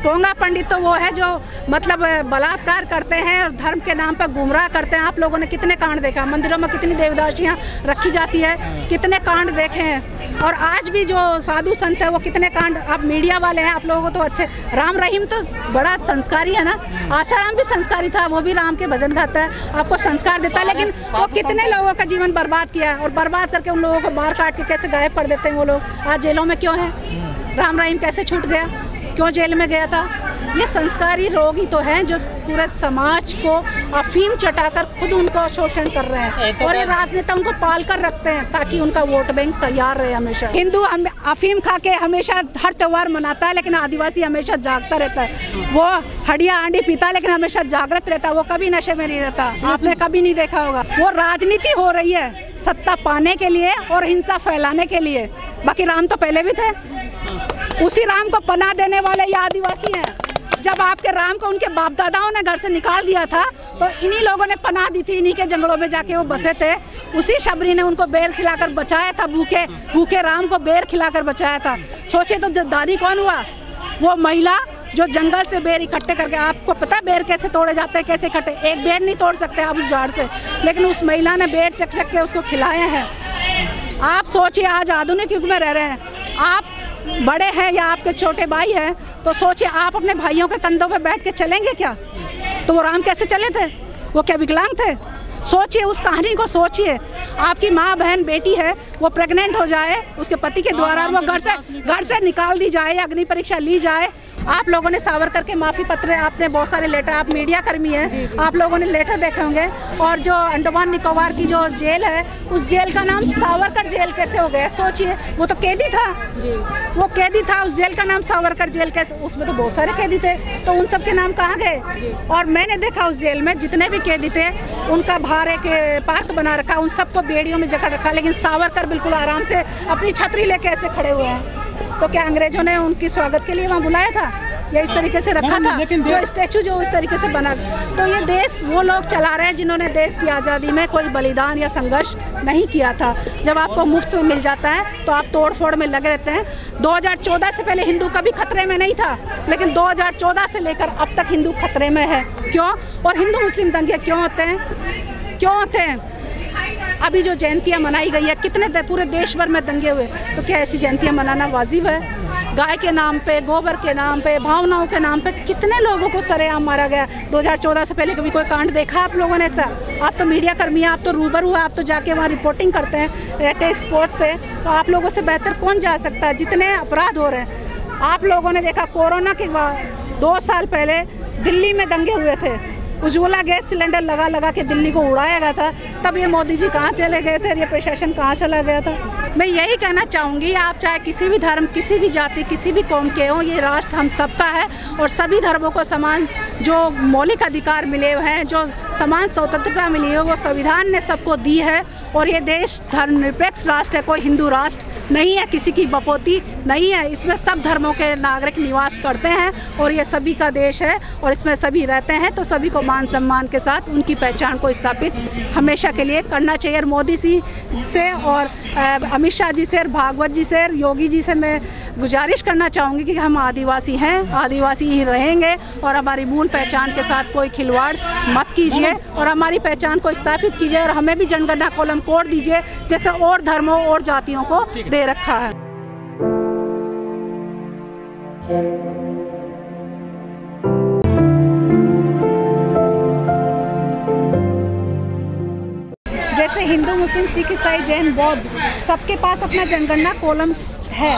पोंगा पंडित तो वो है जो मतलब बलात्कार करते हैं और धर्म के नाम पर गुमराह करते हैं। आप लोगों ने कितने कांड देखा, मंदिरों में कितनी देवदासियाँ रखी जाती है, कितने कांड देखे हैं। और आज भी जो साधु संत है वो कितने कांड, आप मीडिया वाले हैं, आप लोगों को तो अच्छे। राम रहीम तो बड़ा संस्कारी है ना, आसाराम भी संस्कारी था, वो भी राम के भजन गाता है, आपको संस्कार देता है। लेकिन वो कितने लोगों का जीवन बर्बाद किया है और बर्बाद करके उन लोगों को बाहर काट के कैसे गायब कर देते हैं वो लोग। आज जेलों में क्यों है? राम रहीम कैसे छूट गया, क्यों जेल में गया था? ये संस्कारी लोग ही तो हैं जो पूरे समाज को अफीम चटाकर खुद उनको शोषण कर रहे हैं और ये राजनेता उनको पाल कर रखते हैं ताकि उनका वोट बैंक तैयार रहे हमेशा। हिंदू अफीम खा के हमेशा हर त्योहार मनाता है, लेकिन आदिवासी हमेशा जागता रहता है। वो हड्डियाँ आंडी पीता है लेकिन हमेशा जागृत रहता है, वो कभी नशे में नहीं रहता। आपने कभी नहीं देखा होगा। वो राजनीति हो रही है सत्ता पाने के लिए और हिंसा फैलाने के लिए। बाकी राम तो पहले भी थे, उसी राम को पनाह देने वाले ये आदिवासी हैं। जब आपके राम को उनके बाप दादाओं ने घर से निकाल दिया था तो इन्हीं लोगों ने पनाह दी थी, इन्हीं के जंगलों में जाके वो बसे थे। उसी शबरी ने उनको बेर खिलाकर बचाया था, भूखे राम को बेर खिलाकर बचाया था। सोचे तो दादी कौन हुआ? वो महिला जो जंगल से बेर इकट्ठे करके, आपको पता है बेर कैसे तोड़े जाते हैं, कैसे इकट्ठे? एक बेर नहीं तोड़ सकते आप उस झाड़ से, लेकिन उस महिला ने बेर चक के उसको खिलाए हैं। आप सोचिए, आज आधुनिक युग में रह रहे हैं, आप बड़े हैं या आपके छोटे भाई हैं, तो सोचिए आप अपने भाइयों के कंधों पे बैठ के चलेंगे क्या? तो वो राम कैसे चले थे? वो क्या विकलांग थे? सोचिए उस कहानी को, सोचिए। आपकी माँ बहन बेटी है, वो प्रेग्नेंट हो जाए उसके पति के द्वारा, वो घर से निकाल दी जाए, अग्नि परीक्षा ली जाए। आप लोगों ने सावरकर के माफ़ी पत्र, आपने बहुत सारे लेटर, आप मीडिया कर्मी हैं, आप लोगों ने लेटर देखे होंगे। और जो अंडमान निकोबार की जो जेल है, उस जेल का नाम सावरकर जेल कैसे हो गया? सोचिए, वो तो कैदी था, वो कैदी था, उस जेल का नाम सावरकर जेल कैसे? उसमें तो बहुत सारे कैदी थे, तो उन सब के नाम कहाँ गए? और मैंने देखा उस जेल में जितने भी कैदी थे उनका बाहर एक पार्क बना रखा, उन सबको बेड़ियों में जकड़ रखा, लेकिन सावरकर बिल्कुल आराम से अपनी छतरी लेके ऐसे खड़े हुए हैं। तो क्या अंग्रेजों ने उनकी स्वागत के लिए वहाँ बुलाया था या इस तरीके से रखा था? जो स्टैचू जो इस तरीके से बना, तो ये देश वो लोग चला रहे हैं जिन्होंने देश की आज़ादी में कोई बलिदान या संघर्ष नहीं किया था। जब आपको मुफ्त में मिल जाता है तो आप तोड़ फोड़ में लगे रहते हैं। 2014 से पहले हिंदू कभी खतरे में नहीं था, लेकिन 2014 से लेकर अब तक हिंदू खतरे में है। क्यों? और हिंदू मुस्लिम दंगे क्यों होते हैं? क्यों होते हैं? अभी जो जयंतियाँ मनाई गई है, कितने पूरे देश भर में दंगे हुए, तो क्या ऐसी जयंतियाँ मनाना वाजिब है? गाय के नाम पे, गोबर के नाम पे, भावनाओं के नाम पे कितने लोगों को सरेआम मारा गया। 2014 से पहले कभी कोई कांड देखा आप लोगों ने ऐसा? आप तो मीडिया कर्मी हैं, आप तो रूबरू हुआ, आप तो जाके वहाँ रिपोर्टिंग करते हैं एट स्पॉट पे, तो आप लोगों से बेहतर कौन जा सकता है? जितने अपराध हो रहे हैं आप लोगों ने देखा। कोरोना के बाद 2 साल पहले दिल्ली में दंगे हुए थे, उज्ज्वला गैस सिलेंडर लगा लगा के दिल्ली को उड़ाया गया था, तब ये मोदी जी कहाँ चले गए थे, ये प्रशासन कहाँ चला गया था? मैं यही कहना चाहूँगी, आप चाहे किसी भी धर्म, किसी भी जाति, किसी भी कौम के हों, ये राष्ट्र हम सबका है और सभी धर्मों को समान जो मौलिक अधिकार मिले हुए हैं, जो समान स्वतंत्रता मिली है, वो संविधान ने सबको दी है। और ये देश धर्मनिरपेक्ष राष्ट्र है, कोई हिंदू राष्ट्र नहीं है, किसी की बपोती नहीं है। इसमें सब धर्मों के नागरिक निवास करते हैं और ये सभी का देश है और इसमें सभी रहते हैं, तो सभी को मान सम्मान के साथ उनकी पहचान को स्थापित हमेशा के लिए करना चाहिए। और मोदी जी से और अमित शाह जी से और भागवत जी से और योगी जी से मैं गुजारिश करना चाहूँगी कि हम आदिवासी हैं, आदिवासी ही रहेंगे और हमारी मूल पहचान के साथ कोई खिलवाड़ मत कीजिए और हमारी पहचान को स्थापित कीजिए और हमें भी जनगणना कॉलम कोड दीजिए जैसे और धर्मों और जातियों को दे रखा है। जैसे हिंदू, मुस्लिम, सिख, ईसाई, जैन, बौद्ध सबके पास अपना जनगणना कॉलम है,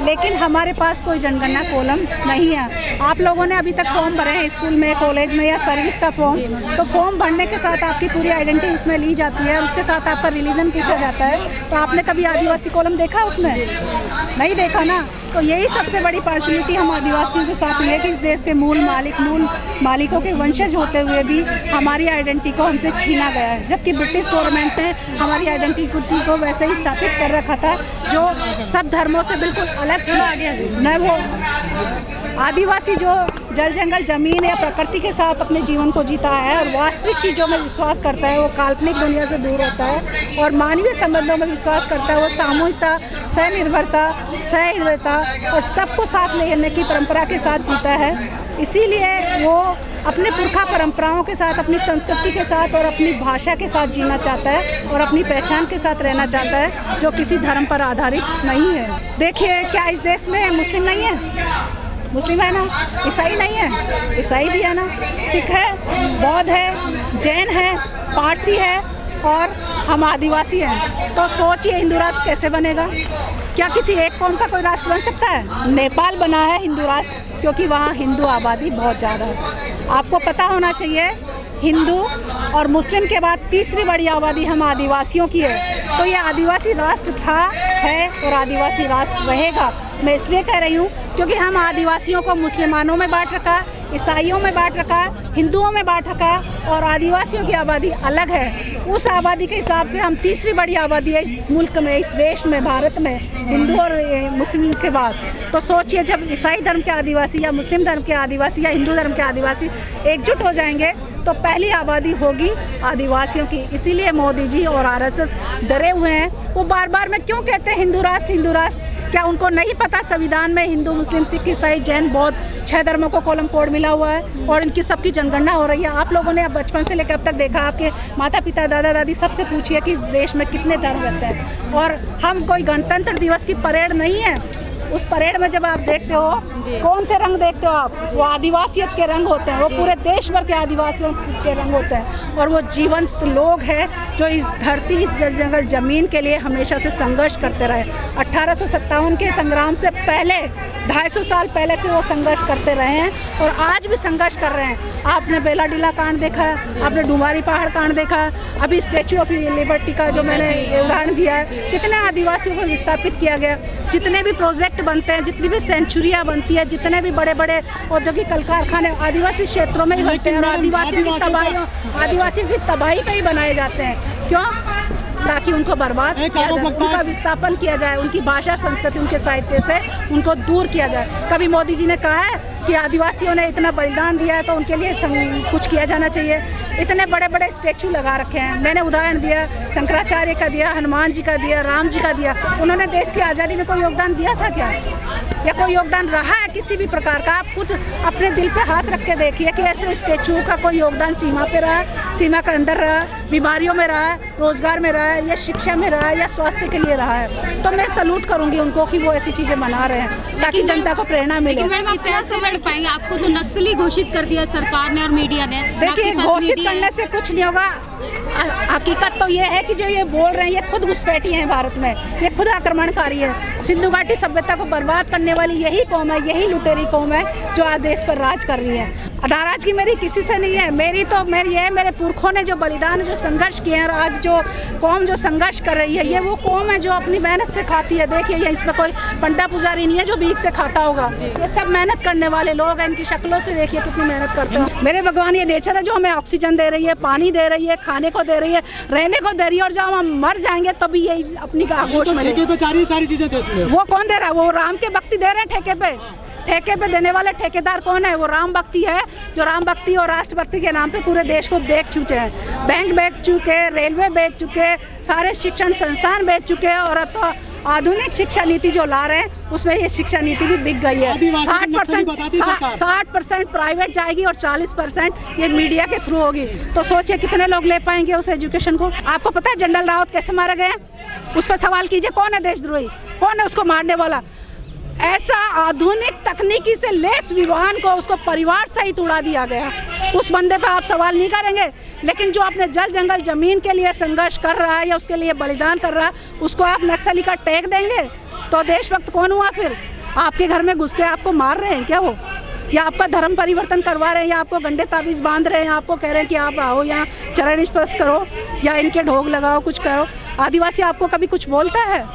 लेकिन हमारे पास कोई जनगणना कॉलम नहीं है। आप लोगों ने अभी तक फॉर्म भरे हैं स्कूल में, कॉलेज में या सर्विस का फॉर्म, तो फॉर्म भरने के साथ आपकी पूरी आइडेंटिटी उसमें ली जाती है, उसके साथ आपका रिलीजन पूछा जाता है। तो आपने कभी आदिवासी कॉलम देखा उसमें? नहीं देखा ना। तो यही सबसे बड़ी पार्शलिटी हम आदिवासियों के साथ हुई है कि इस देश के मूल मालिकों के वंशज होते हुए भी हमारी आइडेंटिटी को हमसे छीना गया है, जबकि ब्रिटिश गवर्नमेंट ने हमारी आइडेंटिटी को वैसे ही स्थापित कर रखा था जो सब धर्मों से बिल्कुल अलग था। न वो आदिवासी जो जल जंगल जमीन या प्रकृति के साथ अपने जीवन को जीता है और वास्तविक चीज़ों में विश्वास करता है, वो काल्पनिक दुनिया से दूर होता है और मानवीय संबंधों में विश्वास करता है। वो सामूहिकता, स्वनिर्भरता, सहृदयता और सबको साथ लेने की परंपरा के साथ जीता है। इसीलिए वो अपने पुरखा परंपराओं के साथ, अपनी संस्कृति के साथ और अपनी भाषा के साथ जीना चाहता है और अपनी पहचान के साथ रहना चाहता है, जो किसी धर्म पर आधारित नहीं है। देखिए, क्या इस देश में मुस्लिम नहीं है? मुस्लिम है ना, ईसाई नहीं है, ईसाई भी है ना, सिख है, बौद्ध है, जैन है, पारसी है और हम आदिवासी हैं। तो सोचिए हिंदू राष्ट्र कैसे बनेगा? क्या किसी एक कौम का कोई राष्ट्र बन सकता है? नेपाल बना है हिंदू राष्ट्र क्योंकि वहाँ हिंदू आबादी बहुत ज़्यादा है। आपको पता होना चाहिए, हिंदू और मुस्लिम के बाद तीसरी बड़ी आबादी हम आदिवासियों की है। तो ये आदिवासी राष्ट्र था, है और आदिवासी राष्ट्र रहेगा। मैं इसलिए कह रही हूँ क्योंकि हम आदिवासियों को मुसलमानों में बांट रखा, ईसाइयों में बांट रखा, हिंदुओं में बांट रखा और आदिवासियों की आबादी अलग है। उस आबादी के हिसाब से हम तीसरी बड़ी आबादी है इस मुल्क में, इस देश में, भारत में, हिंदू और मुस्लिम के बाद। तो सोचिए, जब ईसाई धर्म के आदिवासी या मुस्लिम धर्म के आदिवासी या हिंदू धर्म के आदिवासी एकजुट हो जाएंगे तो पहली आबादी होगी आदिवासियों की। इसीलिए मोदी जी और आरएसएस डरे हुए हैं। वो बार बार में क्यों कहते हैं हिंदू राष्ट्र, हिंदू राष्ट्र? क्या उनको नहीं पता संविधान में हिंदू, मुस्लिम, सिख, ईसाई, जैन, बौद्ध 6 धर्मों को कॉलम कोड मिला हुआ है और इनकी सबकी जनगणना हो रही है। आप लोगों ने अब बचपन से लेकर अब तक देखा, आपके माता पिता, दादा दादी सबसे पूछिए कि इस देश में कितने धर्म रहते हैं। और हम कोई गणतंत्र दिवस की परेड नहीं है, उस परेड में जब आप देखते हो, कौन से रंग देखते हो आप? वो आदिवासियत के रंग होते हैं, वो पूरे देश भर के आदिवासियों के रंग होते हैं और वो जीवंत लोग हैं जो इस धरती, इस जंगल ज़मीन के लिए हमेशा से संघर्ष करते रहे। 1857 के संग्राम से पहले 250 साल पहले से वो संघर्ष करते रहे हैं और आज भी संघर्ष कर रहे हैं। आपने बेलाडीला कांड देखा है, आपने डुमारी पहाड़ कांड देखा है, अभी स्टैचू ऑफ लिबर्टी का जो मैंने उदाहरण दिया है, कितने आदिवासियों को विस्थापित किया गया। जितने भी प्रोजेक्ट बनते हैं, जितनी भी सेंचुरियाँ बनती है, जितने भी बड़े बड़े औद्योगिक कल कारखाने आदिवासी क्षेत्रों में ही बनते हैं और आदिवासियों की तबाही पे ही बनाए जाते हैं। क्यों? ताकि उनको बर्बाद किया जाए, उनका विस्थापन किया जाए, उनकी भाषा, संस्कृति, उनके साहित्य से उनको दूर किया जाए। कभी मोदी जी ने कहा है कि आदिवासियों ने इतना बलिदान दिया है तो उनके लिए कुछ किया जाना चाहिए? इतने बड़े बड़े स्टैचू लगा रखे हैं। मैंने उदाहरण दिया, शंकराचार्य का दिया, हनुमान जी का दिया, राम जी का दिया। उन्होंने देश की आज़ादी में कोई योगदान दिया था क्या? या कोई योगदान रहा है किसी भी प्रकार का? आप खुद अपने दिल पे हाथ रख के देखिए कि ऐसे स्टैचू का कोई योगदान सीमा पे रहा, सीमा के अंदर रहा, बीमारियों में रहा, रोजगार में रहा है या शिक्षा में रहा है या स्वास्थ्य के लिए रहा है। तो मैं सलूट करूंगी उनको कि वो ऐसी चीजें मना रहे हैं ताकि जनता को प्रेरणा मिले। लेकिन मैडम, आप कैसे लड़ पाएंगे? आपको तो नक्सली घोषित कर दिया सरकार ने और मीडिया ने। देखिए, घोषित करने से कुछ नहीं होगा। हकीकत तो ये है कि जो ये बोल रहे हैं ये खुद घुसपैठी हैं भारत में, ये खुद आक्रमणकारी है। सिंधु घाटी सभ्यता को बर्बाद करने वाली यही कौम है, यही लुटेरी कौम है जो आज देश पर राज कर रही है। नाराजगी मेरी किसी से नहीं है, मेरी है मेरे पुरखों ने जो बलिदान, जो संघर्ष किए हैं और आज जो कौम जो संघर्ष कर रही है, ये वो कौम है जो अपनी मेहनत से खाती है। देखिए, ये इसमें कोई पंडा पुजारी नहीं है जो भीख से खाता होगा, ये सब मेहनत करने वाले लोग हैं। इनकी शक्लों से देखिए कितनी मेहनत करते हैं। मेरे भगवान, ये नेचर है जो हमें ऑक्सीजन दे रही है, पानी दे रही है, खाने को दे रही है, रहने को दे रही है और जब हम मर जाएंगे तभी ये अपनी आगोश में सारी चीजें देश में। वो कौन दे रहा है? वो राम के भक्ति दे रहे हैं ठेके पे। ठेके पे देने वाले ठेकेदार कौन है? वो राम भक्ति है जो राम भक्ति और राष्ट्रभक्ति के नाम पे पूरे देश को बेच चुके हैं। बैंक बेच चुके, रेलवे बेच चुके, सारे शिक्षण संस्थान बेच चुके और अब तो आधुनिक शिक्षा नीति जो ला रहे हैं उसमें ये शिक्षा नीति भी बिक गई है। 60% प्राइवेट जाएगी और 40% ये मीडिया के थ्रू होगी। तो सोचिए कितने लोग ले पाएंगे उस एजुकेशन को। आपको पता है जनरल रावत कैसे मारा गया? उस पर सवाल कीजिए, कौन है देशद्रोही, कौन है उसको मारने वाला? ऐसा आधुनिक तकनीकी से लेस विमान को उसको परिवार सहित उड़ा दिया गया। उस बंदे पे आप सवाल नहीं करेंगे, लेकिन जो अपने जल जंगल जमीन के लिए संघर्ष कर रहा है या उसके लिए बलिदान कर रहा है, उसको आप नक्सली का टैग देंगे? तो देशभक्त कौन हुआ फिर? आपके घर में घुस के आपको मार रहे हैं क्या वो? या आपका धर्म परिवर्तन करवा रहे हैं, या आपको गंडे ताबीज़ बांध रहे हैं, आपको कह रहे हैं कि आप आओ यहाँ चरण स्पर्श करो या इनके ढोग लगाओ, कुछ करो। आदिवासी आपको कभी कुछ बोलता है?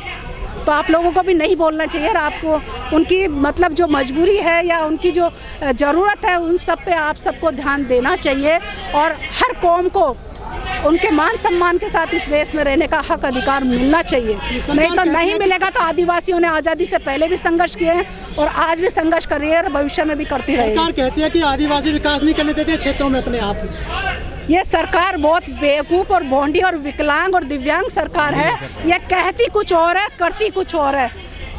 तो आप लोगों को भी नहीं बोलना चाहिए और आपको उनकी मतलब जो मजबूरी है या उनकी जो ज़रूरत है उन सब पे आप सबको ध्यान देना चाहिए और हर कौम को उनके मान सम्मान के साथ इस देश में रहने का हक अधिकार मिलना चाहिए। नहीं तो नहीं मिलेगा। तो आदिवासियों ने आज़ादी से पहले भी संघर्ष किए हैं और आज भी संघर्ष कर रही है और भविष्य में भी करती रहेगी। सरकार कहती है कि आदिवासी विकास नहीं करने देते क्षेत्रों में अपने आप। ये सरकार बहुत बेवकूफ़ और भोंडी और विकलांग और दिव्यांग सरकार है। ये कहती कुछ और है, करती कुछ और है।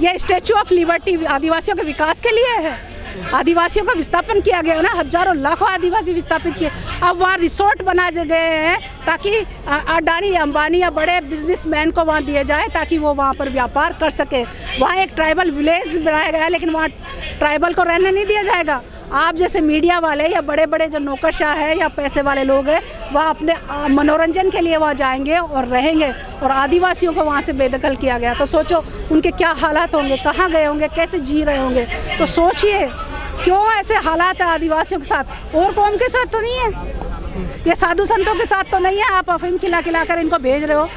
ये स्टैचू ऑफ लिबर्टी आदिवासियों के विकास के लिए है। आदिवासियों का विस्थापन किया गया ना, हजारों लाखों आदिवासी विस्थापित किए। अब वहाँ रिसोर्ट बना गए हैं ताकि अडानी अंबानी या बड़े बिजनेसमैन को वहाँ दिए जाए ताकि वो वहाँ पर व्यापार कर सके। वहाँ एक ट्राइबल विलेज बनाया गया है, लेकिन वहाँ ट्राइबल को रहने नहीं दिया जाएगा। आप जैसे मीडिया वाले या बड़े बड़े जो नौकरशाह है या पैसे वाले लोग हैं, वह अपने मनोरंजन के लिए वहाँ जाएंगे और रहेंगे, और आदिवासियों को वहाँ से बेदखल किया गया। तो सोचो उनके क्या हालात होंगे, कहाँ गए होंगे, कैसे जी रहे होंगे। तो सोचिए क्यों ऐसे हालात है आदिवासियों के साथ, और कौम के साथ तो नहीं है, ये साधु संतों के साथ तो नहीं है। आप अफीम खिला कर इनको भेज रहे हो।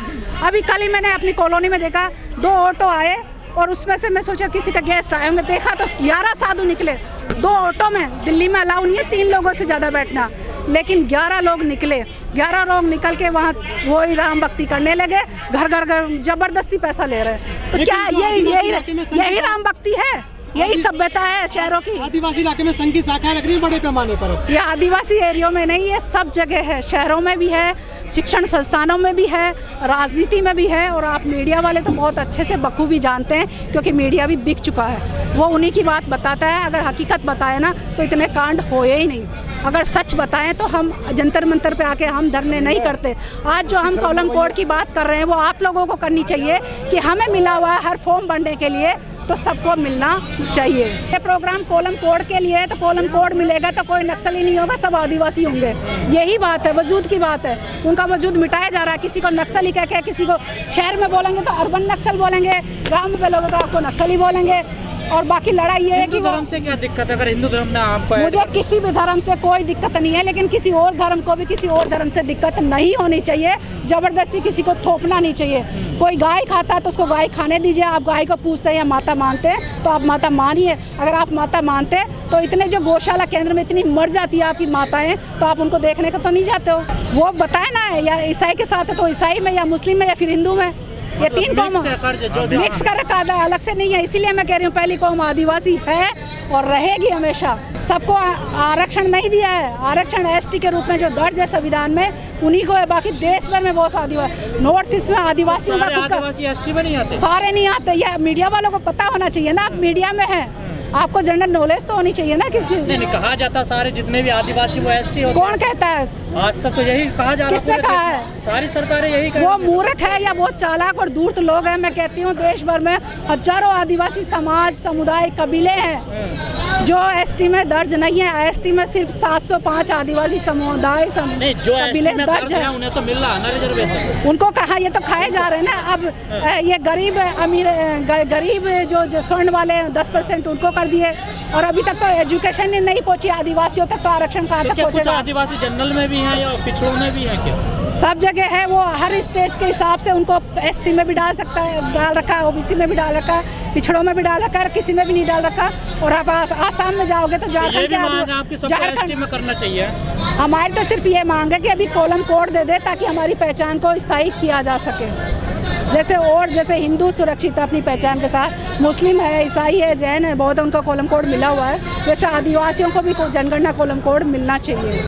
अभी कल ही मैंने अपनी कॉलोनी में देखा, 2 ऑटो आए और उसमें से मैं सोचा किसी का गेस्ट आए होंगे, देखा तो 11 साधु निकले 2 ऑटो में। दिल्ली में अलाउ नहीं है 3 लोगों से ज़्यादा बैठना, लेकिन 11 लोग निकले। 11 लोग निकल के वहाँ वही राम भक्ति करने लगे, घर घर घर जबरदस्ती पैसा ले रहे हैं। तो क्या यही राम भक्ति है? यही सभ्यता है शहरों की? आदिवासी इलाके में संघ की शाखाएं लग रही है बड़े पैमाने पर। ये आदिवासी एरियो में नहीं, ये सब जगह है, शहरों में भी है, शिक्षण संस्थानों में भी है, राजनीति में भी है। और आप मीडिया वाले तो बहुत अच्छे से बखूबी जानते हैं, क्योंकि मीडिया भी बिक चुका है। वो उन्हीं की बात बताता है। अगर हकीकत बताए ना तो इतने कांड होए ही नहीं। अगर सच बताएं तो हम जंतर मंतर पे आके हम धरने नहीं करते। आज जो हम कॉलम कोड की बात कर रहे हैं वो आप लोगों को करनी चाहिए कि हमें मिला हुआ है हर फॉर्म भरने के लिए, तो सबको मिलना चाहिए। ये प्रोग्राम कॉलम कोड के लिए है, तो कॉलम कोड मिलेगा तो कोई नक्सली नहीं होगा, सब आदिवासी होंगे। यही बात है, वजूद की बात है। उनका वजूद मिटाया जा रहा है। किसी को नक्सली कह के, किसी को शहर में बोलेंगे तो अर्बन नक्सल बोलेंगे, गाँव में बोलोगे तो आपको नक्सली बोलेंगे। और बाकी लड़ाई ये है कि धर्म से क्या दिक्कत है? अगर हिंदू धर्म ने आपको, मुझे किसी भी धर्म से कोई दिक्कत नहीं है, लेकिन किसी और धर्म को भी किसी और धर्म से दिक्कत नहीं होनी चाहिए। जबरदस्ती किसी को थोपना नहीं चाहिए। कोई गाय खाता है तो उसको गाय खाने दीजिए। आप गाय को पूछते हैं या माता मानते हैं तो आप माता मानिए। अगर आप माता मानते हैं तो इतने जो गौशाला केंद्र में इतनी मर जाती है आपकी माताएं, तो आप उनको देखने को तो नहीं जाते हो? वो बताए ना, या ईसाई के साथ है तो ईसाई में, या मुस्लिम में, या फिर हिंदू में। ये 3 कौम मिक्स कर रखा है, अलग से नहीं है। इसीलिए मैं कह रही हूँ पहली कौम आदिवासी है और रहेगी हमेशा। सबको आरक्षण नहीं दिया है। आरक्षण एसटी के रूप में जो दर्ज है संविधान में उन्हीं को है। बाकी देश भर में बहुत आदिवासी, नॉर्थ ईस्ट में आदिवासियों का आदिवासी एसटी में नहीं आते, सारे नहीं आते। यह मीडिया वालों को पता होना चाहिए ना। आप मीडिया में हैं, आपको जनरल नॉलेज तो होनी चाहिए ना। किसी नहीं कहा जाता सारे जितने भी आदिवासी वो एसटी होते। कौन कहता है? आज तक तो यही कहा जा रहा है। किसने कहा है? सारी सरकारें यही कह रही हैं। वो मूर्ख है या बहुत चालाक और धूर्त लोग हैं। मैं कहती हूँ देश भर में हजारों आदिवासी समाज, समुदाय, कबीले हैं जो एसटी में दर्ज नहीं है। एसटी में सिर्फ 705 आदिवासी समुदाय कबीले दर्ज है। उन्हें तो मिल रहा है ना रिजर्वेशन। उनको कहा, ये तो खाए जा रहे हैं ना। अब ये गरीब अमीर, गरीब जो स्वर्ण वाले 10% उनको कर दिए, और अभी तक तो एजुकेशन नहीं पहुंची आदिवासियों तक। तो आरक्षण कहाँ तक पहुंचेगा? आदिवासी जनरल में भी हैं या पिछड़ों में भी हैं क्या? सब जगह है। वो हर स्टेट के हिसाब से उनको एससी में भी डाल सकता है, डाल रखा है, ओबीसी में भी डाल रखा है, पिछड़ों में भी डाल रखा है, किसी में भी नहीं डाल रखा। और आप आसाम में जाओगे तो झारखंड में करना चाहिए। हमारी तो सिर्फ ये मांग है कि अभी कॉलम कोड दे दे ताकि हमारी पहचान को स्थायी किया जा सके। जैसे हिंदू सुरक्षित है अपनी पहचान के साथ, मुस्लिम है, ईसाई है, जैन है, बौद्ध, उनका कॉलम कोड मिला हुआ है, वैसे आदिवासियों को भी जनगणना कॉलम कोड मिलना चाहिए।